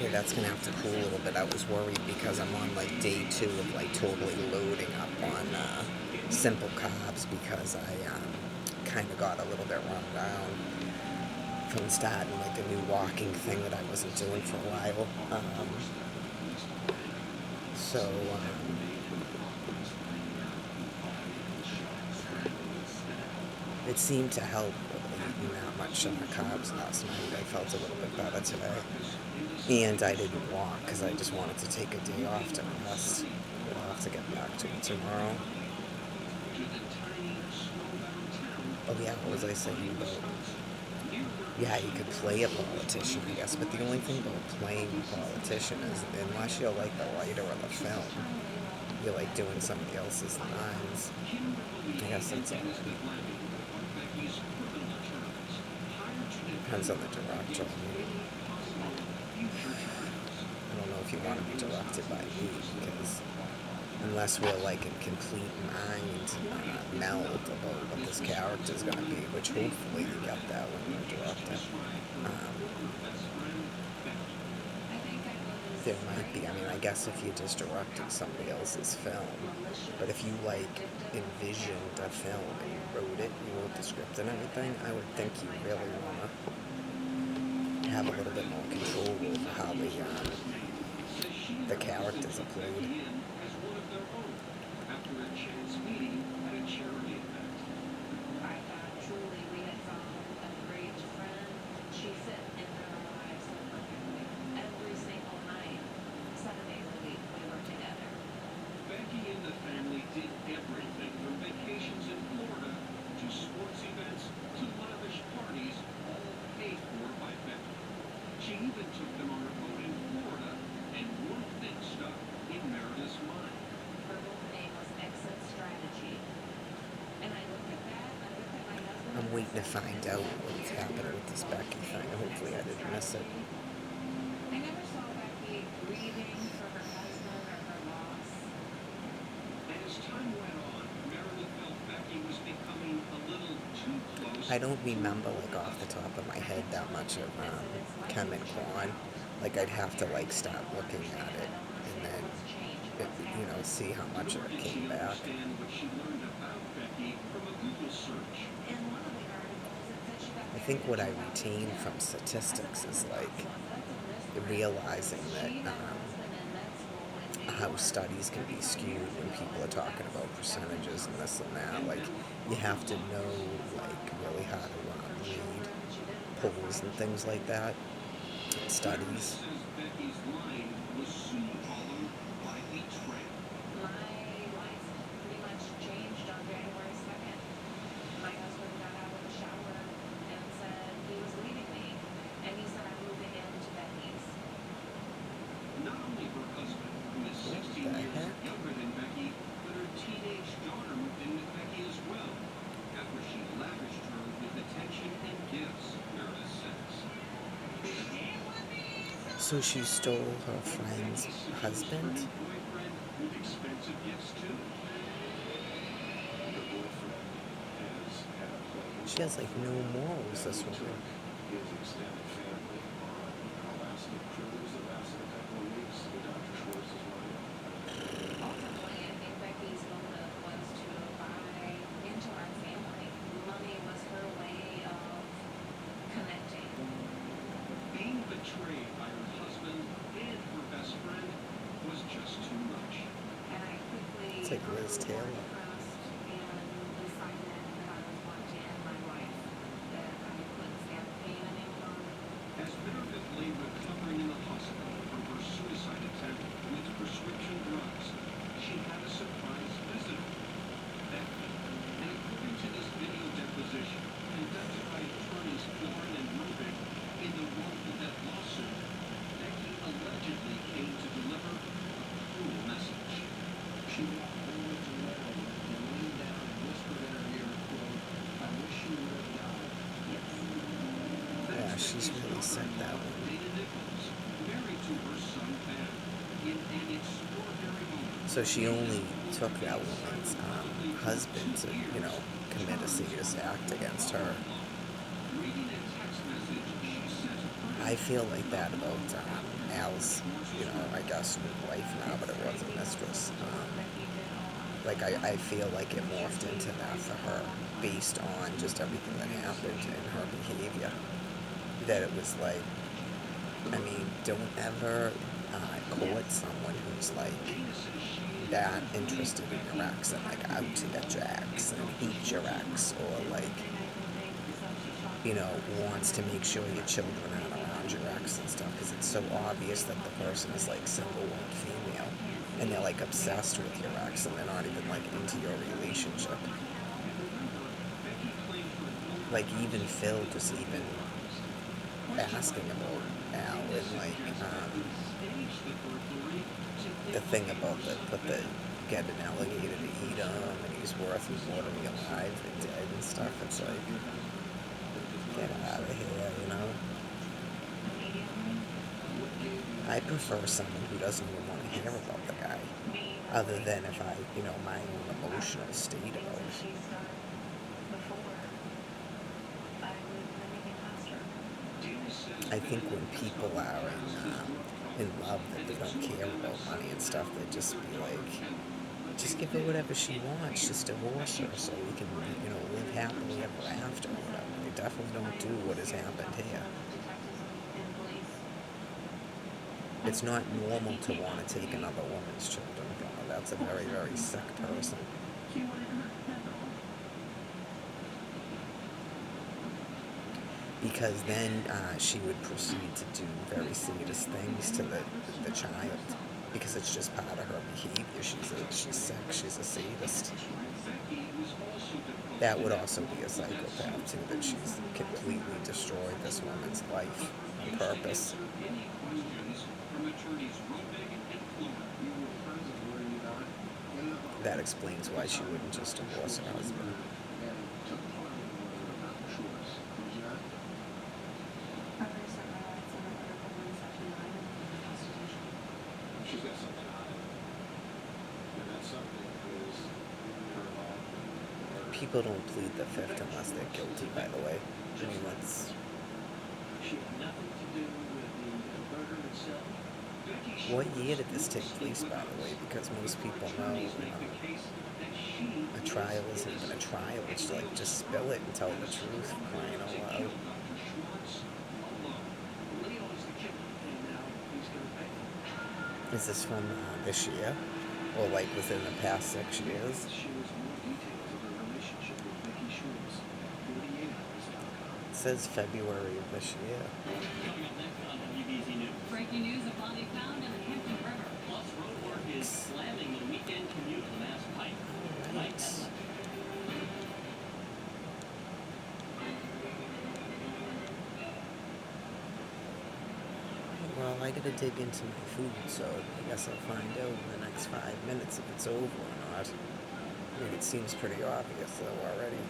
Okay, that's gonna have to cool a little bit. I was worried because I'm on like day 2 of like totally loading up on simple carbs because I kind of got a little bit run down from starting like a new walking thing that I wasn't doing for a while. So it seemed to help eating that much carbs last night. I felt a little bit better today. And I didn't walk because I just wanted to take a day off to rest. But I'll have to get back to it tomorrow. Oh yeah, what was I saying about? Yeah, you could play a politician, I guess, but the only thing about playing a politician is unless you're like the writer of the film, you're like doing somebody else's lines. I guess that's all. Depends on the director. I don't know if you want to be directed by me because unless we're like in complete mind meld about what this character is going to be, which hopefully you get that when you're directing. There might be. I mean, I guess if you just directed somebody else's film, but if you like envisioned a film and you wrote it, you wrote the script and everything, I would think you really want to have a little bit more control over how the characters are played. She even took them on a boat in Florida, and one thing stuck in Meredith's mind. Her whole name was Exit Strategy. And I looked at that, and I looked at my husband. I'm waiting to find out what's happening with this Becky thing. Hopefully I didn't miss it. I never saw Becky grieving for her husband or her loss. As time went on, Meredith felt Becky was becoming a little too close. I don't remember like off the top of my head that much of Chem and Quan. Like I'd have to like start looking at it and then see how much of it came back. I think what I retain from statistics is like realizing that how studies can be skewed when people are talking about percentages and this and that. Like you have to know like really how to read polls and things like that. Studies. Not only her husband, who is 16 years younger than Becky, but her teenage daughter moved in with Becky as well, after she lavished her with attention and gifts, Meredith says. So she stole her friend's husband? Boyfriend with expensive gifts too. The boyfriend has had a play. She has like no morals, this woman. His extended family on an Alaska cruise that lasted a couple of weeks. Dr. Schwartz's wife. Ultimately, I think Becky's motive was to buy into our family. Money was her way of connecting. Being betrayed by her husband and her best friend was just too much. And I quickly It's like Liz Taylor. As Meredith lay recovering in the hospital from her suicide attempt with prescription drugs, she had a surprise visitor. Becky, and according to this video deposition conducted by attorneys Florin and Rubin in the wake of that lawsuit, Becky allegedly came to deliver a cruel message. She walked over to Meredith and leaned down and whispered in her ear, quote, "I wish you would have died." Yes. Yeah, she's really said that one. So she only took that woman's husband to, commit a serious act against her. I feel like that about Al's, I guess new wife now, but it was a mistress. Like I feel like it morphed into that for her based on just everything that happened in her behavior. That it was like, I mean, don't ever court someone who's like that interested in your ex and like out to get your ex and hate your ex, or like, wants to make sure your children aren't around your ex and stuff, because it's so obvious that the person is like single and female and they're like obsessed with your ex and they're not even like into your relationship. Like even Phil just even asking about Al and like the thing about the get an alligator to eat him and he's worth more to me alive than dead and stuff. It's like, get out of here. I prefer someone who doesn't even want to hear about the guy, other than if I, my own emotional state about it. I think when people are in love that they don't care about money and stuff, they just be like, just give her whatever she wants, just divorce her so we can, live happily ever after or whatever. They definitely don't do what has happened here. It's not normal to want to take another woman's children from her. That's a very, very sick person. Because then she would proceed to do very sadist things to the child, because it's just part of her behavior. She's sick, she's a sadist. That would also be a psychopath too, that she's completely destroyed this woman's life on purpose. That explains why she wouldn't just divorce her husband. People don't plead the fifth unless they're guilty, by the way. I mean, that's... What year did this take place, by the way? Because most people know a trial isn't even a trial. It's like, just spill it and tell the truth, crying out loud. Is this from this year? Or like within the past 6 years? It says February of this year. Breaking news, a body found in the Hampton River. Plus, roadwork is slamming the weekend commute on Mass Pike. Right. Well, I gotta dig into my food, so I guess I'll find out in the next 5 minutes if it's over or not. I mean, it seems pretty obvious though already.